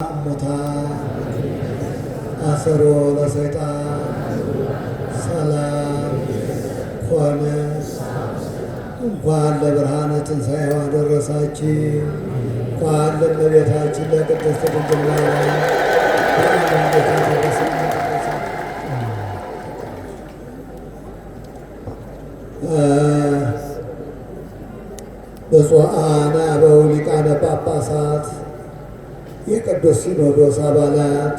ሙታ አሰሮ ለሰይጣን ሰላም ኮነ። እንኳን ለብርሃነ ትንሣኤው አደረሳችሁ። እንኳን ለእመቤታችን ለቅድስት ድንግል ማርያም ብፁዓን አበው ሊቃነ ጳጳሳት፣ የቅዱስ ሲኖዶስ አባላት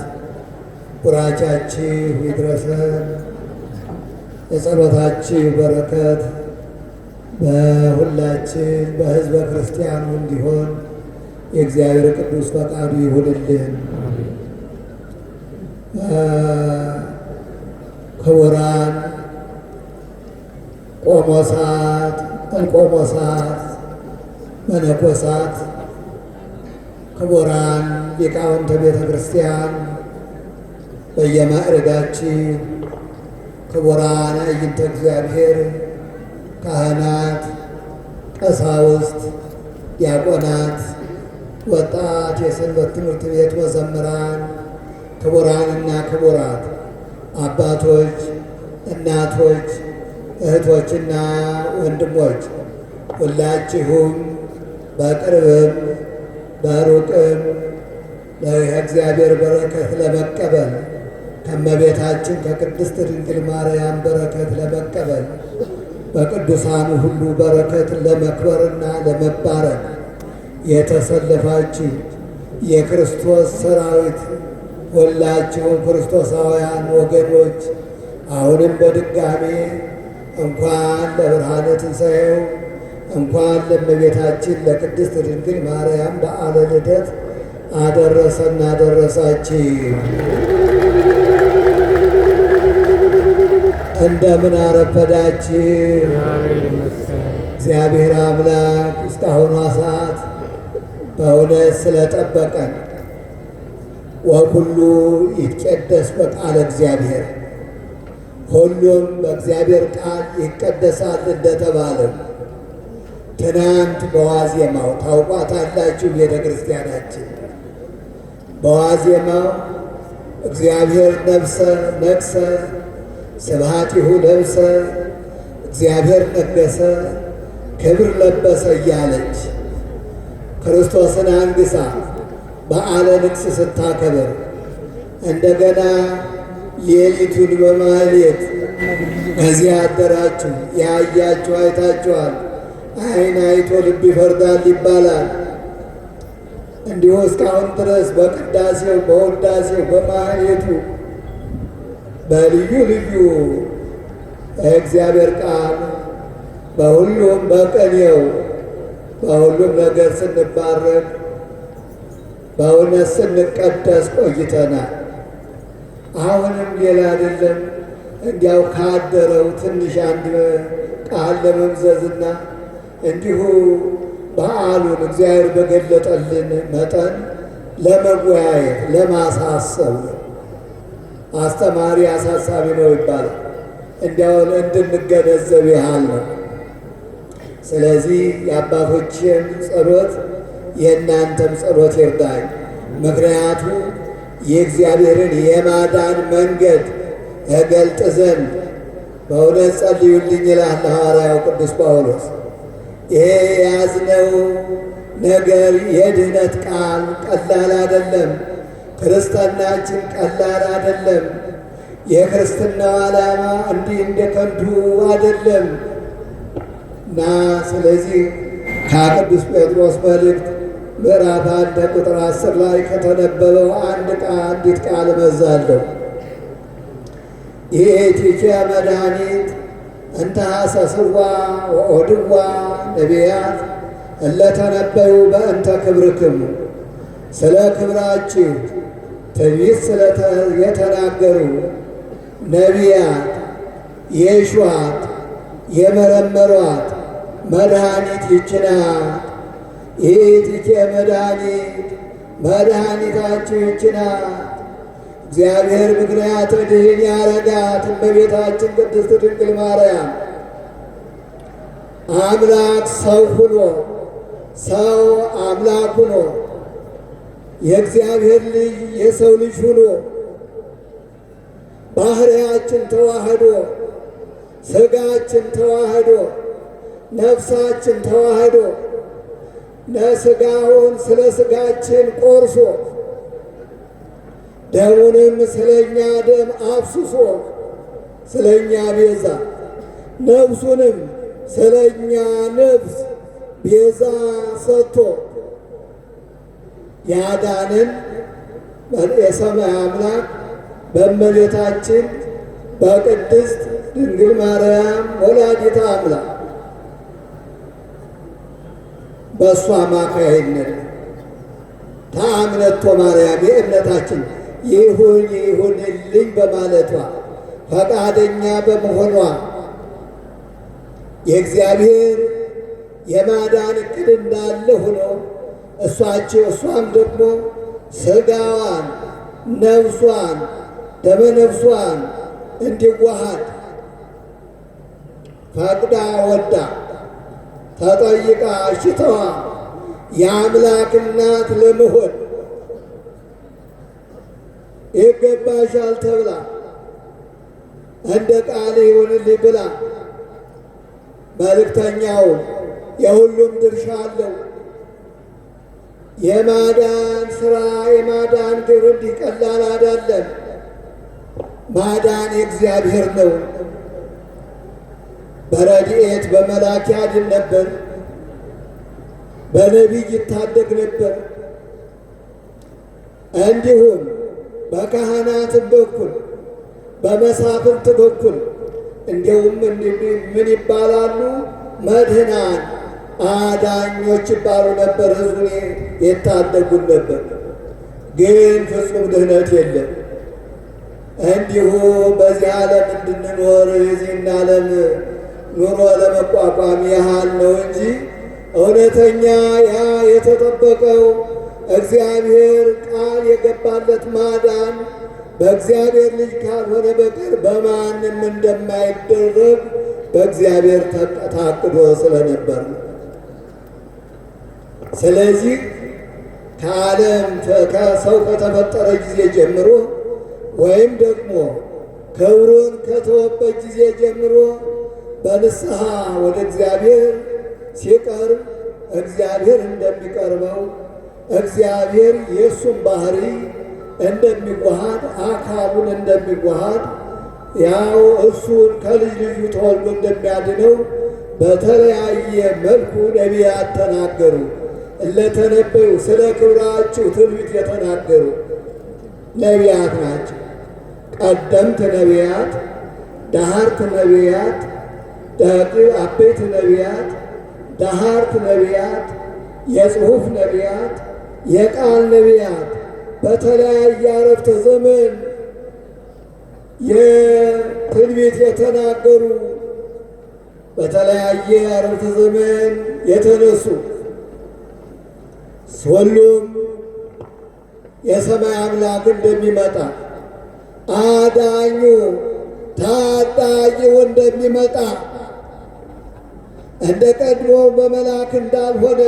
ቡራቻችሁ ይድረሰን። የጸሎታችሁ በረከት በሁላችን በሕዝበ ክርስቲያኑ እንዲሆን የእግዚአብሔር ቅዱስ ፈቃዱ ይሁንልን። ክቡራን ቆሞሳት፣ ቆሞሳት፣ መነኮሳት፣ ክቡራን ሊቃውንተ ቤተ ክርስቲያን በየማዕረጋችሁ፣ ክቡራን አይንተ እግዚአብሔር ካህናት፣ ቀሳውስት፣ ዲያቆናት፣ ወጣት የሰንበት ትምህርት ቤት መዘምራን፣ ክቡራንና ክቡራት አባቶች፣ እናቶች፣ እህቶችና ወንድሞች ሁላችሁም በቅርብም በሩቅም የእግዚአብሔር በረከት ለመቀበል ከእመቤታችን ከቅድስት ድንግል ማርያም በረከት ለመቀበል በቅዱሳኑ ሁሉ በረከት ለመክበርና ለመባረክ የተሰለፋችሁ የክርስቶስ ሰራዊት ሁላችሁም ክርስቶሳውያን ወገኖች አሁንም በድጋሜ እንኳን ለብርሃነ ትንሣኤው እንኳን ለእመቤታችን ለቅድስት ድንግል ማርያም በዓለ ልደት አደረሰን አደረሳችሁ። እንደምን አረፈዳችሁ? እግዚአብሔር አምላክ እስካሁኗ ሰዓት በእውነት ስለጠበቀን ወኩሉ ይትቀደስ በቃለ እግዚአብሔር፣ ሁሉም በእግዚአብሔር ቃል ይቀደሳል እንደተባለው ትናንት በዋዜማው ታውቋታላችሁ። ቤተ ክርስቲያናችን በዋዜማው እግዚአብሔር ነግሰ ስብሐቲሁ ለብሰ፣ እግዚአብሔር ነገሰ ክብር ለበሰ እያለች ክርስቶስን አንግሳ በዓለ ንግሥ ስታከብር እንደገና ሌሊቱን በማህሌት ከዚያ አደራችሁ። ያያችሁ አይታችኋል። ዓይን አይቶ ልብ ይፈርዳል ይባላል። እንዲሁ እስካሁን ድረስ በቅዳሴው በውዳሴው በማህሌቱ በልዩ ልዩ እግዚአብሔር ቃል በሁሉም በቅኔው በሁሉም ነገር ስንባረክ በእውነት ስንቀደስ ቆይተናል። አሁንም ሌላ አይደለም፣ እንዲያው ካደረው ትንሽ አንድ ቃል ለመምዘዝና እንዲሁ በዓሉን እግዚአብሔር በገለጠልን መጠን ለመወያየት ለማሳሰብ ነው። አስተማሪ አሳሳቢ ነው ይባላል። እንዲያውን እንድንገነዘብ ያህል ነው። ስለዚህ የአባቶችም ጸሎት የእናንተም ጸሎት ይርዳኝ። ምክንያቱ የእግዚአብሔርን የማዳን መንገድ እገልጥ ዘንድ በእውነት ጸልዩልኝ ይላል ሐዋርያው ቅዱስ ጳውሎስ። ይሄ የያዝነው ነገር የድኅነት ቃል ቀላል አይደለም። ክርስትናችን ቀላል አይደለም። የክርስትናው ዓላማ እንዲህ እንደ ከንቱ አይደለም እና ስለዚህ ከቅዱስ ጴጥሮስ መልእክት ምዕራፍ 1 ቁጥር 10 ላይ ከተነበበው አንዲት ቃል እመዛለሁ። ይእቲኬ መድኃኒት እንተ ሐሰስዋ ወኦድዋ ነቢያት እለተነበዩ በእንተ ክብርክሙ፣ ስለ ክብራችሁ ትንቢት የተናገሩ ነቢያት የሿት የመረመሯት መድኃኒት ይህች ናት። ይእቲኬ መድኃኒት፣ መድኃኒታችሁ ይህች ናት። እግዚአብሔር ምክንያተ ድኅን ያረጋት እመቤታችን ቅድስት ድንግል ማርያም አምላክ ሰው ሁኖ ሰው አምላክ ሆኖ የእግዚአብሔር ልጅ የሰው ልጅ ሆኖ ባህሪያችን ተዋህዶ ሥጋችን ተዋህዶ ነፍሳችን ተዋህዶ ለሥጋውን ስለ ሥጋችን ቆርሶ ደሙንም ስለኛ ደም አፍስሶ ስለኛ ቤዛ ነፍሱንም ስለኛ ነፍስ ቤዛ ሰጥቶ ያዳንን የሰማይ አምላክ በእመቤታችን በቅድስት ድንግል ማርያም ወላዲተ አምላክ በእሷ አማካይነት ተአምነቶ ማርያም የእምነታችን ይሁንልኝ በማለቷ ፈቃደኛ በመሆኗ የእግዚአብሔር የማዳን ዕቅድ እንዳለ ሆኖ እሷም ደግሞ ሥጋዋን ነፍሷን ደመነፍሷን እንዲዋሃድ ፈቅዳ ወዳ ተጠይቃ እሽተዋ የአምላክ እናት ለመሆን ይገባሻል ተብላ እንደ ቃል ይሁንልኝ ብላ መልእክተኛው የሁሉም ድርሻ አለው። የማዳን ሥራ የማዳን ግብር እንዲህ ቀላል አይደለም። ማዳን የእግዚአብሔር ነው። በረድኤት በመላክ ያድን ነበር፣ በነቢይ ይታደግ ነበር። እንዲሁም በካህናት በኩል በመሳፍንት በኩል እንዲሁም ምን ይባላሉ? መድህናን አዳኞች ይባሉ ነበር። ሕዝቡን የታደጉን ነበር። ግን ፍጹም ድህነት የለም። እንዲሁ በዚህ ዓለም እንድንኖር የዚህን ዓለም ኑሮ ለመቋቋም ያህል ነው እንጂ እውነተኛ ያ የተጠበቀው እግዚአብሔር ቃል የገባለት ማዳን በእግዚአብሔር ልጅ ካልሆነ በቀር በማንም እንደማይደረግ በእግዚአብሔር ታቅዶ ስለነበር ነው። ስለዚህ ከዓለም ከሰው ከተፈጠረ ጊዜ ጀምሮ ወይም ደግሞ ክብሩን ከተወበት ጊዜ ጀምሮ በንስሐ ወደ እግዚአብሔር ሲቀርብ እግዚአብሔር እንደሚቀርበው እግዚአብሔር የእሱን ባህሪ እንደሚዋሃድ አካሉን እንደሚዋሃድ ያው እሱን ከልጅ ልጁ ተወልዶ እንደሚያድነው በተለያየ መልኩ ነቢያት ተናገሩ። እለተነበዩ ስለ ክብራችሁ ትንቢት የተናገሩ ነቢያት ናቸው። ቀደምት ነቢያት፣ ዳህርት ነቢያት፣ አበይት ነቢያት፣ ዳህርት ነቢያት፣ የጽሑፍ ነቢያት፣ የቃል ነቢያት በተለያየ አረፍተ ዘመን የትንቢት የተናገሩ በተለያየ አረፍተ ዘመን የተነሱ ሁሉም የሰማይ አምላክ እንደሚመጣ አዳኙ ታዳጊው እንደሚመጣ እንደ ቀድሞ በመልአክ እንዳልሆነ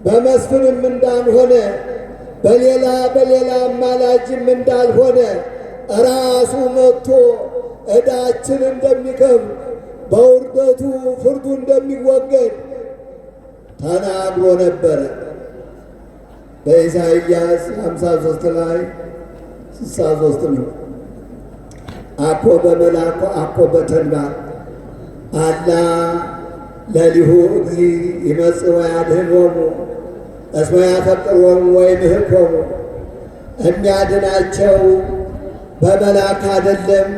በመስፍንም እንዳልሆነ በሌላ አማላጅም እንዳልሆነ ራሱ መጥቶ ዕዳችን እንደሚከፍል በውርደቱ ፍርዱ እንደሚወገድ ተናግሮ ነበረ። በኢሳይያስ 53 ላይ 63 ነው። አኮ በመልአኩ አኮ በተንባር አላ ለሊሁ እግዚ ይመጽእ ወያድኅኖሙ እስመ ያፈቅሮሙ ወይምህኮሙ። የሚያድናቸው በመልአክ አይደለም፣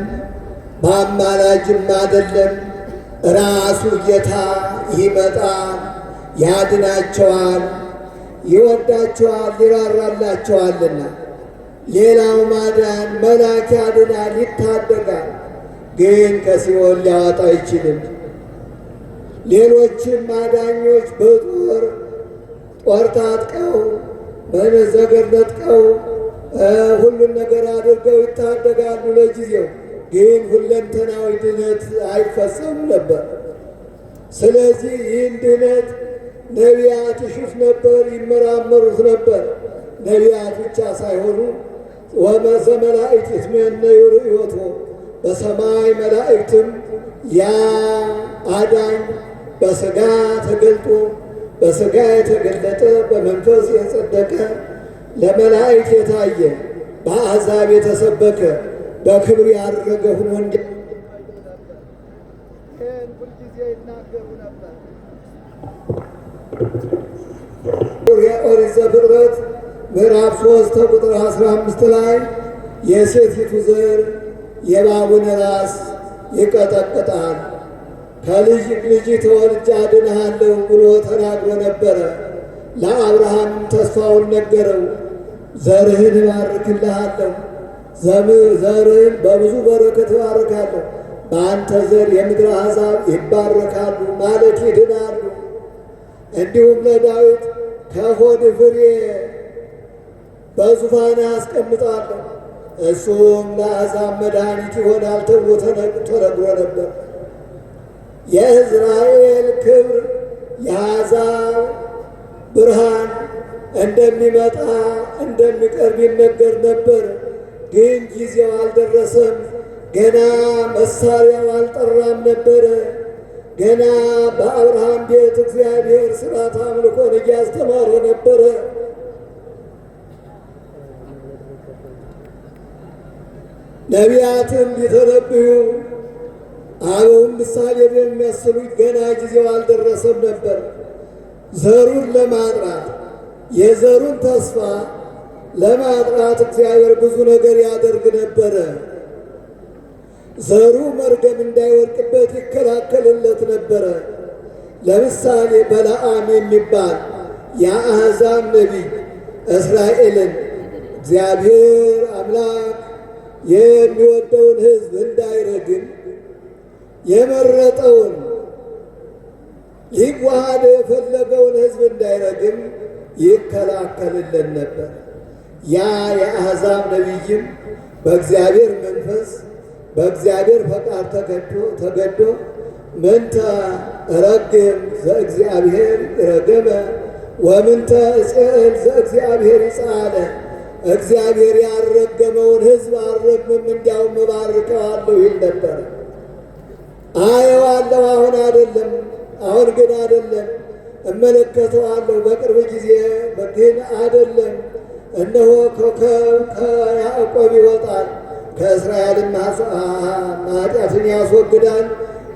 በአማላጅም አይደለም። ራሱ ጌታ ይመጣል፣ ያድናቸዋል፣ ይወዳቸዋል፣ ይራራላቸዋልና። ሌላው ማዳን መልአክ ያድናል፣ ይታደጋል፣ ግን ከሲኦል ሊያወጣ አይችልም። ሌሎችም ማዳኞች በጦር ታጥቀው በዘገር ነጥቀው ሁሉን ነገር አድርገው ይታደጋሉ ለጊዜው፣ ግን ሁለንተናዊ ድነት አይፈጸም ነበር። ስለዚህ ይህን ድነት ነቢያት ይሹት ነበር፣ ይመራመሩት ነበር። ነቢያት ብቻ ሳይሆኑ ወዘመላእክት ይትመነዩ ርእዮቶ በሰማይ መላእክትም ያ አዳኝ በሥጋ ተገልጦ በሥጋ የተገለጠ በመንፈስ የጸደቀ ለመላእክት የታየ በአሕዛብ የተሰበከ በክብር ያረገ ሆኖ ይህን ሁልጊዜ ይናገሩ ነበር። ኦሪት ዘፍጥረት ምዕራፍ 3 ቁጥር 15 ላይ የሴቲቱ ዘር የእባቡን ራስ ይቀጠቅጣል፣ ከልጅ ልጅ ተወልጄ አድንሃለሁ ብሎ ተናግሮ ነበረ። ለአብርሃምም ተስፋውን ነገረው። ዘርህን እባርክልሃለሁ፣ ዘርህን በብዙ በረከት እባርካለሁ፣ በአንተ ዘር የምድር አሕዛብ ይባረካሉ ማለት ይድናሉ። እንዲሁም ለዳዊት ከሆድ ፍሬ በዙፋን አስቀምጣለሁ፣ እሱም ለአሕዛብ መድኃኒት ይሆናል ተብሎ ተነግሮ ነበር። የእስራኤል ክብር የአሕዛብ ብርሃን እንደሚመጣ እንደሚቀርብ ይነገር ነበር። ግን ጊዜው አልደረሰም። ገና መሳሪያው አልጠራም ነበረ። ገና በአብርሃም ቤት እግዚአብሔር ሥርዓተ አምልኮን እያስተማረ ነበረ። ነቢያትም ሊተነብዩ አበውም ምሳሌ የሚያስሉት ገና ጊዜው አልደረሰም ነበር። ዘሩን ለማጥራት የዘሩን ተስፋ ለማጥራት እግዚአብሔር ብዙ ነገር ያደርግ ነበረ። ዘሩ መርገም እንዳይወድቅበት ይከላከልለት ነበረ። ለምሳሌ በለዓም የሚባል የአሕዛብ ነቢይ እስራኤልን እግዚአብሔር አምላክ የሚወደውን ሕዝብ እንዳይረግም የመረጠውን ሊዋሃድ የፈለገውን ሕዝብ እንዳይረግም ይከላከልልን ነበር። ያ የአሕዛብ ነቢይም በእግዚአብሔር መንፈስ በእግዚአብሔር ፈቃድ ተገዶ ምንተ ረግም ዘእግዚአብሔር ረገመ ወምንተ እጽዕል ዘእግዚአብሔር ይጻለ፣ እግዚአብሔር ያልረገመውን ሕዝብ አልረግምም እንዲያውም እባርከዋለሁ ይል ነበር። አየዋለሁ፣ አሁን አይደለም፣ አሁን ግን አይደለም፣ እመለከተዋለሁ በቅርብ ጊዜ ግን አይደለም። እነሆ ኮከብ ከያዕቆብ ይወጣል፣ ከእስራኤልም ኃጢአትን ያስወግዳል፣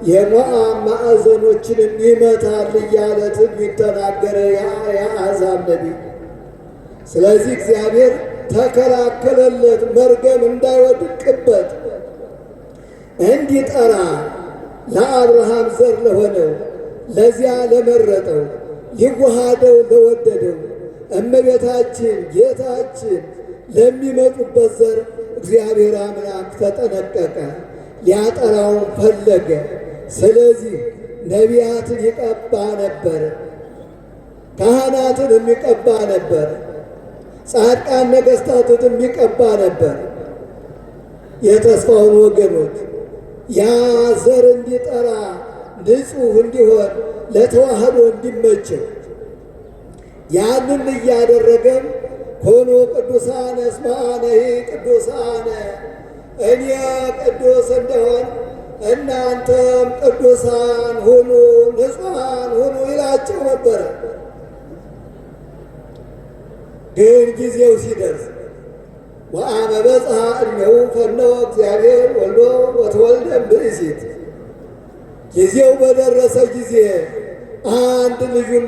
የሞዓብ ማዕዘኖችንም ይመታል እያለ ትንቢት ተናገረ የአሕዛብ ነቢይ። ስለዚህ እግዚአብሔር ተከላከለለት፣ መርገም እንዳይወድቅበት እንዲጠራ ለአብርሃም ዘር ለሆነው ለዚያ ለመረጠው ሊዋሃደው ለወደደው እመቤታችን ጌታችን ለሚመጡበት ዘር እግዚአብሔር አምላክ ተጠነቀቀ፣ ሊያጠራውን ፈለገ። ስለዚህ ነቢያትን ይቀባ ነበር፣ ካህናትን የሚቀባ ነበር፣ ጻድቃን ነገሥታትን የሚቀባ ነበር። የተስፋውን ወገኖች ያ ዘር እንዲጠራ ንጹሕ እንዲሆን ለተዋህዶ እንዲመቸው ያንን እያደረገም ኮኑ ቅዱሳነ እስመ አነሂ ቅዱሳነ፣ እኔ ቅዱስ እንደሆን እናንተም ቅዱሳን ሁኑ፣ ንጹሐን ሁኑ ይላቸው ነበረ። ግን ጊዜው ሲደርስ ወአመ በጽሐ ዕድሜሁ ፈነወ እግዚአብሔር ወልዶ ወተወልደ እምብእሲት፣ ጊዜው በደረሰ ጊዜ አንድ ልጁን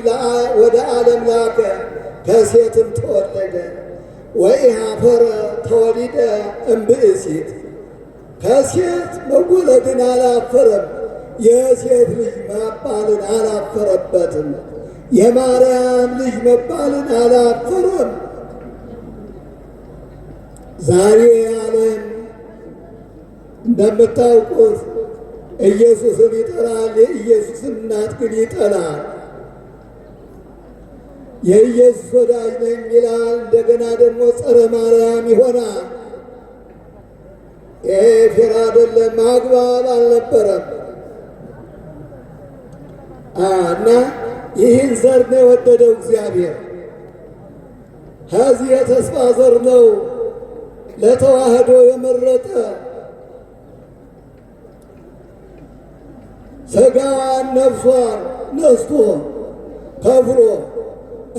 ወደ ዓለም ላከ፣ ከሴትም ተወለደ። ወኢኀፈረ ተወሊደ እምብእሲት፣ ከሴት መወለድን አላፈረም፣ የሴት ልጅ መባልን አላፈረበትም፣ የማርያም ልጅ መባልን አላፈረም። ዛሬ ዓለም እንደምታውቁት ኢየሱስን ይጠራል፣ የኢየሱስን እናት ግን ይጠላል። የኢየሱስ ወዳጅ ነኝ ይላል፣ እንደገና ደግሞ ጸረ ማርያም ይሆናል። ይሄ ፌር አይደለም፣ አግባብ አልነበረም። እና ይህን ዘር ነው የወደደው እግዚአብሔር። ከዚህ የተስፋ ዘር ነው ለተዋህዶ የመረጠ ሥጋዋን ነፍሷን ነስቶ ከፍሎ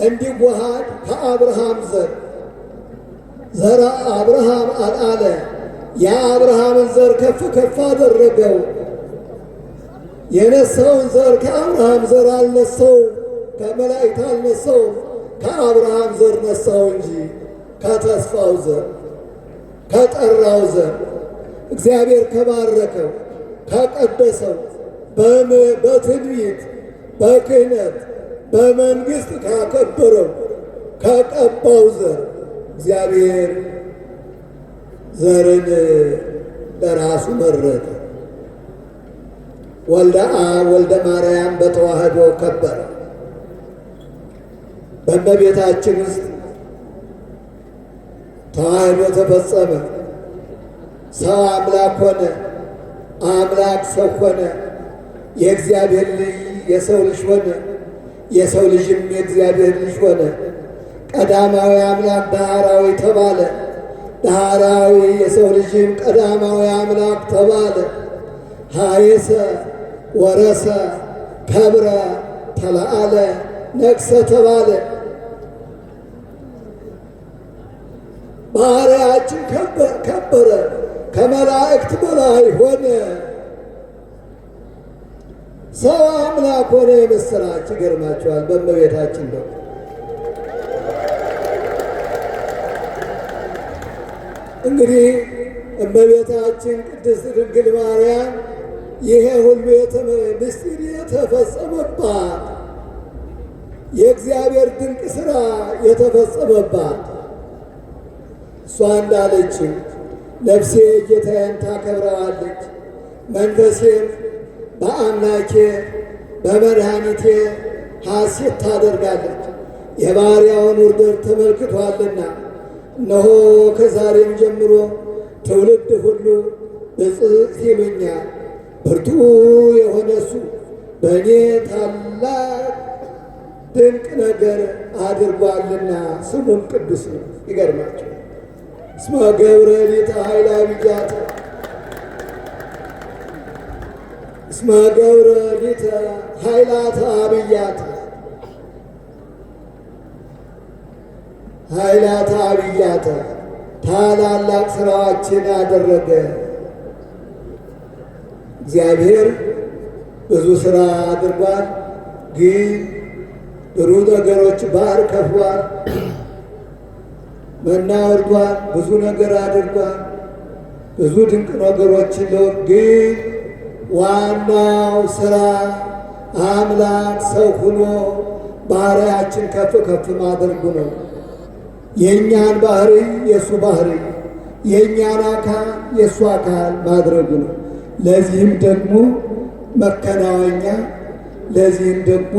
እንዲዋሃድ ከአብርሃም ዘር አብርሃም አልአለ። የአብርሃምን ዘር ከፍ ከፍ አደረገው። የነሳውን ዘር ከአብርሃም ዘር አልነሳው፣ ከመላእክት አልነሳው፣ ከአብርሃም ዘር ነሳው እንጂ ከተስፋው ዘር ከጠራው ዘር እግዚአብሔር ከባረከው ከቀደሰው በትንቢት በክህነት በመንግሥት ካከበረው ከቀባው ዘር እግዚአብሔር ዘርን ለራሱ መረጠ። ወልደ አብ ወልደ ማርያም በተዋህዶ ከበረ። በእመቤታችን ውስጥ ተዋህዶ ተፈጸመ። ሰው አምላክ ሆነ፣ አምላክ ሰው ሆነ። የእግዚአብሔር ልጅ የሰው ልጅ ሆነ፣ የሰው ልጅም የእግዚአብሔር ልጅ ሆነ። ቀዳማዊ አምላክ ዳህራዊ ተባለ። ዳህራዊ የሰው ልጅም ቀዳማዊ አምላክ ተባለ። ሀየሰ ወረሰ ከብረ ተለአለ ነግሰ ተባለ። ባሕርያችን ከበረ፣ ከመላእክት በላይ ሆነ። ሰው አምላክ ሆነ። የምሥራች ይገርማቸዋል። በእመቤታችን ነው። እንግዲህ እመቤታችን ቅድስት ድንግል ማርያም ይሄ ሁሉ ምስጢር የተፈጸመባት የእግዚአብሔር ድንቅ ሥራ የተፈጸመባት እሷ እንዳለችው ነፍሴ ጌታዬን ታከብረዋለች፣ መንፈሴም በአምላኬ በመድኃኒቴ ሐሴት ታደርጋለች። የባሪያውን ውርደት ተመልክቷልና እነሆ ከዛሬም ጀምሮ ትውልድ ሁሉ ብፅዕት ይሉኛል። ብርቱ የሆነ እሱ በእኔ ታላቅ ድንቅ ነገር አድርጓልና ስሙም ቅዱስ ነው። ይገርማቸው እስመ ገብረ ሊተ ኃይለ አብያተ እስመ ገብረ ሊተ ኃይላተ አብያተ ኃይላተ አብያተ ታላላቅ ሥራዎችን አደረገ። እግዚአብሔር ብዙ ሥራ አድርጓል። ግን ጥሩ ነገሮች ባህር ከፍሏል፣ መና ወርዷል፣ ብዙ ነገር አድርጓል። ብዙ ድንቅ ነገሮችን ግን ዋናው ሥራ አምላክ ሰው ሁኖ ባሕርያችን ከፍ ከፍ ማድረጉ ነው። የእኛን ባህሪ የእሱ ባህሪ፣ የእኛን አካል የእሱ አካል ማድረጉ ነው። ለዚህም ደግሞ መከናወኛ፣ ለዚህም ደግሞ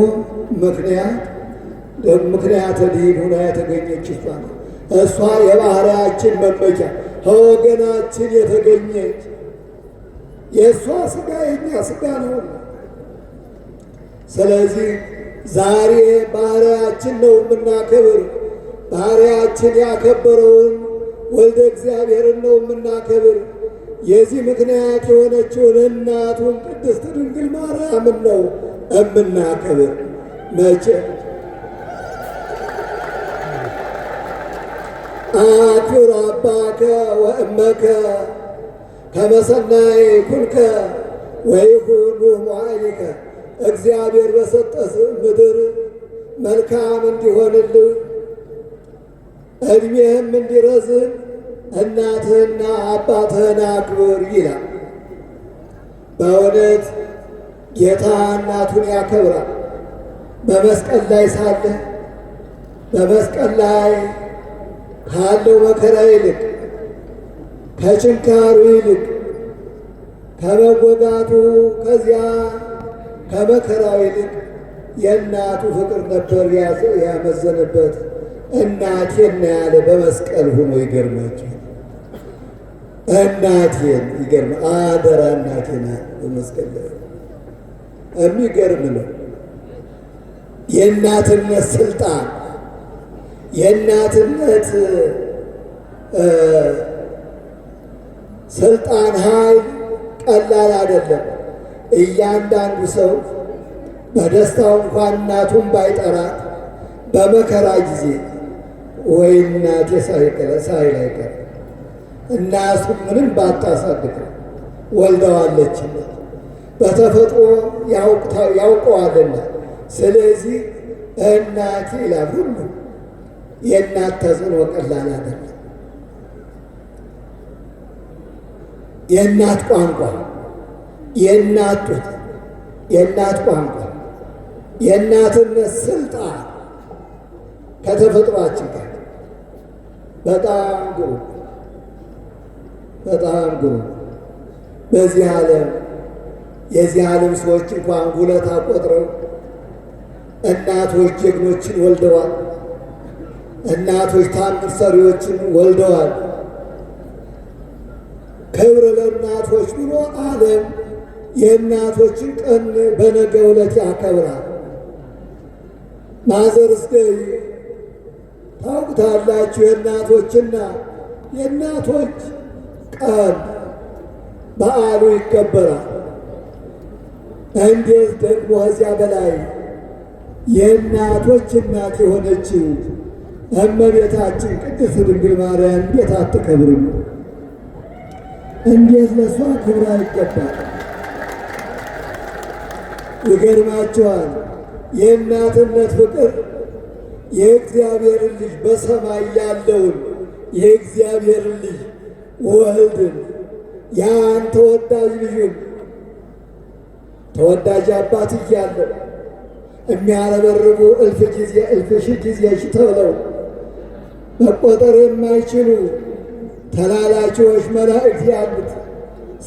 ምክንያት ድኅን ሆና የተገኘች እሷ ነው። እሷ የባሕርያችን መመኪያ ከወገናችን የተገኘች የእሷ ሥጋ የእኛ ሥጋ ነው። ስለዚህ ዛሬ ባሕርያችን ነው የምናከብር። ባሕርያችን ያከበረውን ወልደ እግዚአብሔርን ነው የምናከብር። የዚህ ምክንያት የሆነችውን እናቱን ቅድስት ድንግል ማርያምን ነው የምናከብር። መቼ አክብር አባከ ወእመከ ከመ ሰናይ ኩንከ ወይኩን መዋዕሊከ። እግዚአብሔር በሰጠህ ምድር መልካም እንዲሆንልህ ዕድሜህም እንዲረዝም እናትህና አባትህን አክብር ይላል። በእውነት ጌታ እናቱን ያከብራል። በመስቀል ላይ ሳለ በመስቀል ላይ ካለው መከራ ይልቅ ከችንካሩ ይልቅ ከመጎዳቱ ከዚያ ከመከራው ይልቅ የእናቱ ፍቅር ነበር ያመዘነበት። እናቴን ያለ በመስቀል ሆኖ ይገርማቸው። እናቴን ይገርማ አደራ እናቴን በመስቀል ላይ የሚገርም ነው። የእናትነት ስልጣን፣ የእናትነት ስልጣን ኃይል ቀላል አይደለም። እያንዳንዱ ሰው በደስታው እንኳን እናቱን ባይጠራት በመከራ ጊዜ ወይ እናቴ ሳይል አይቀር እናቱ ምንም ባታሳድገው ወልደዋለች በተፈጥሮ ያውቀዋልና። ስለዚህ እናቴ ይላል ሁሉ። የእናት ተጽዕኖ ቀላል አይደለም። የእናት ቋንቋ፣ የእናት ጡት፣ የእናት ቋንቋ፣ የእናትነት ስልጣን ከተፈጥሯችን ጋር በጣም ግሩም በጣም ግሩም። በዚህ ዓለም የዚህ ዓለም ሰዎች እንኳን ውለታ ቆጥረው እናቶች ጀግኖችን ወልደዋል። እናቶች ታምር ሰሪዎችን ወልደዋል። ክብር ለእናቶች ብሎ ዓለም የእናቶችን ቀን በነገው ዕለት ያከብራል። ማዘርስ ዴይ ታውቁታላችሁ። የእናቶችና የእናቶች ቀን በዓሉ ይከበራል። እንዴት ደግሞ ከዚያ በላይ የእናቶች እናት የሆነችው እመቤታችን ቅድስት ድንግል ማርያም እንዴት አትከብርም? እንዴት ለሷ ክብራ ይገባል? ይገርማቸዋል። የእናትነት ፍቅር የእግዚአብሔርን ልጅ በሰማይ ያለውን የእግዚአብሔርን ልጅ ወልድን ያን ተወዳጅ ልጁን ተወዳጅ አባት እያለው የሚያረበርቡ እልፍ ሺህ ጊዜ ተብለው መቆጠር የማይችሉ ተላላኪዎች መላእክት ያሉት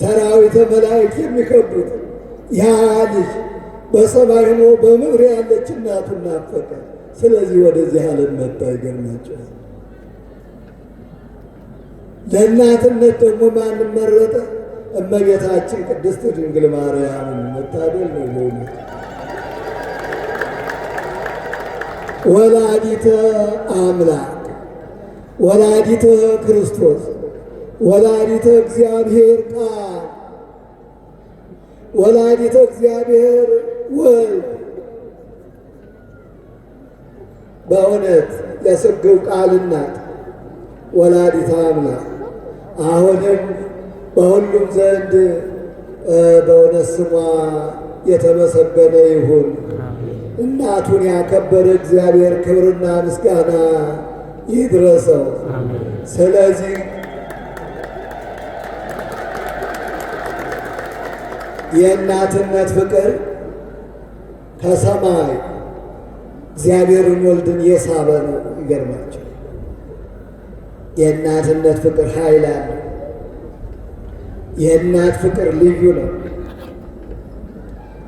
ሰራዊተ መላእክት የሚከቡት ያ ልጅ በሰማይ ሆኖ በምድር ያለች እናቱን ናፈቀ። ስለዚህ ወደዚህ ዓለም መጣ። ይገርማቸዋል። ለእናትነት ደግሞ ማንም መረጠ? እመቤታችን ቅድስት ድንግል ማርያምን። መታደል ነው በእውነት። ወላዲተ አምላክ፣ ወላዲተ ክርስቶስ፣ ወላዲተ እግዚአብሔር ቃል፣ ወላዲተ እግዚአብሔር ወልድ። በእውነት የሥጋው ቃል እናት ወላዲተ አምላክ አሁንም በሁሉም ዘንድ በእውነት ስሟ የተመሰገነ ይሁን። እናቱን ያከበረ እግዚአብሔር ክብርና ምስጋና ይድረሰው። ስለዚህ የእናትነት ፍቅር ከሰማይ እግዚአብሔርን ወልድን የሳበ ነው። ይገርማቸው። የእናትነት ፍቅር ኃይል አለ። የእናት ፍቅር ልዩ ነው።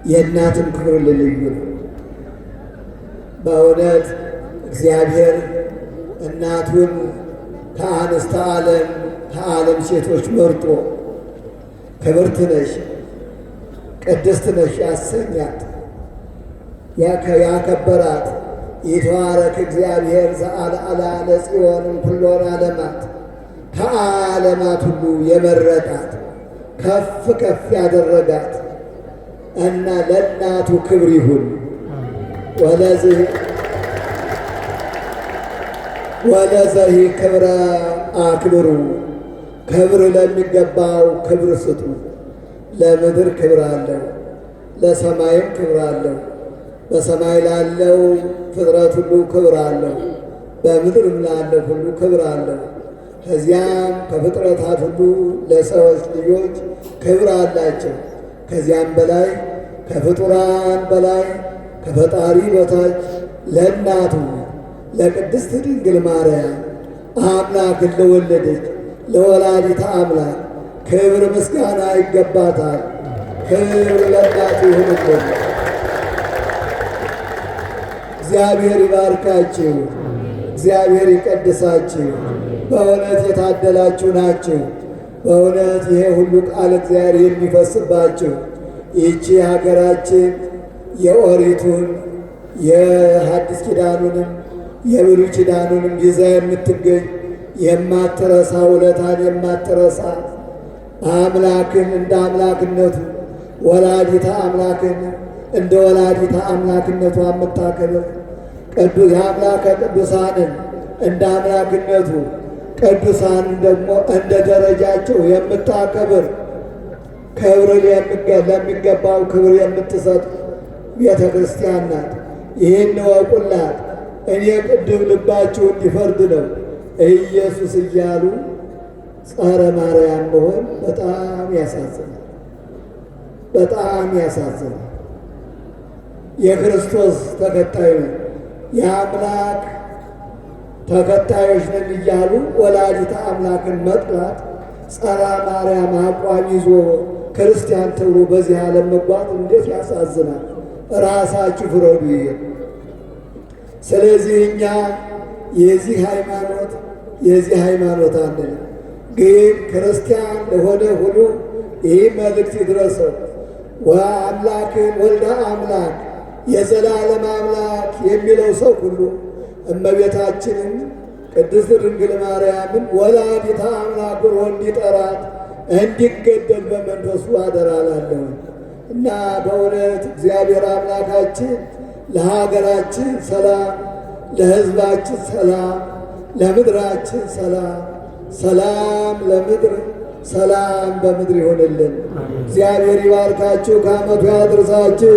የእናትን ክብር ልዩ ነው። በእውነት እግዚአብሔር እናቱን ከአንስተ ዓለም ከዓለም ሴቶች መርጦ ክብርት ነሽ፣ ቅድስት ነሽ ያሰኛት ያከበራት። ይትባረክ እግዚአብሔር ዘአልዓላ ለጽዮን ኩሎን ዓለማት፣ ከዓለማት ሁሉ የመረጣት ከፍ ከፍ ያደረጋት እና ለእናቱ ክብር ይሁን። ወለዘሂ ክብረ አክብሩ፣ ክብር ለሚገባው ክብር ስጡ። ለምድር ክብር አለው፣ ለሰማይም ክብር አለው። በሰማይ ላለው ፍጥረት ሁሉ ክብር አለው፣ በምድርም ላለው ሁሉ ክብር አለው። ከዚያም ከፍጥረታት ሁሉ ለሰዎች ልጆች ክብር አላቸው። ከዚያም በላይ ከፍጡራን በላይ ከፈጣሪ በታች ለእናቱ ለቅድስት ድንግል ማርያም አምላክን ለወለደች ለወላዲተ አምላክ ክብር ምስጋና ይገባታል። ክብር ለእናቱ ይሁንልን። እግዚአብሔር ይባርካችሁ፣ እግዚአብሔር ይቀድሳችሁ። በእውነት የታደላችሁ ናችሁ። በእውነት ይሄ ሁሉ ቃል እግዚአብሔር የሚፈስባችሁ ይህቺ ሀገራችን የኦሪቱን የሐዲስ ኪዳኑንም የብሉይ ኪዳኑንም ይዛ የምትገኝ የማትረሳ ውለታን የማትረሳ አምላክን እንደ አምላክነቱ ወላዲታ አምላክን እንደ ወላዲታ አምላክነቷ የምታከብር የአምላከ ቅዱሳንን እንደ አምላክነቱ ቅዱሳንን ደግሞ እንደ ደረጃቸው የምታከብር ክብር ለሚገባው ክብር የምትሰጥ ቤተ ክርስቲያን ናት። ይህን እወቁላት። እኔ ቅድም ልባችሁ እንዲፈርድ ነው ኢየሱስ እያሉ ጸረ ማርያም መሆን በጣም ያሳዝናል፣ በጣም ያሳዝናል። የክርስቶስ ተከታይ ነን፣ የአምላክ ተከታዮች ነን እያሉ ወላዲተ አምላክን መጥላት ጸረ ማርያም አቋም ይዞ ክርስቲያን ተብሎ በዚህ ዓለም መጓዝ እንዴት ያሳዝናል! ራሳችሁ ፍረዱ። ይሄ ስለዚህ እኛ የዚህ ሃይማኖት አንድ ግን ክርስቲያን ለሆነ ሁሉ ይህ መልእክት ይድረሰው። ወአምላክን ወልደ አምላክ የዘላለም አምላክ የሚለው ሰው ሁሉ እመቤታችንን ቅድስት ድንግል ማርያምን ወላዲተ አምላክ ብሎ እንዲጠራት እንዲገደል በመንፈሱ አደራላለሁ እና በእውነት እግዚአብሔር አምላካችን ለሀገራችን ሰላም፣ ለሕዝባችን ሰላም፣ ለምድራችን ሰላም፣ ሰላም ለምድር ሰላም በምድር ይሆንልን። እግዚአብሔር ይባርካችሁ፣ ከዓመቱ ያድርሳችሁ።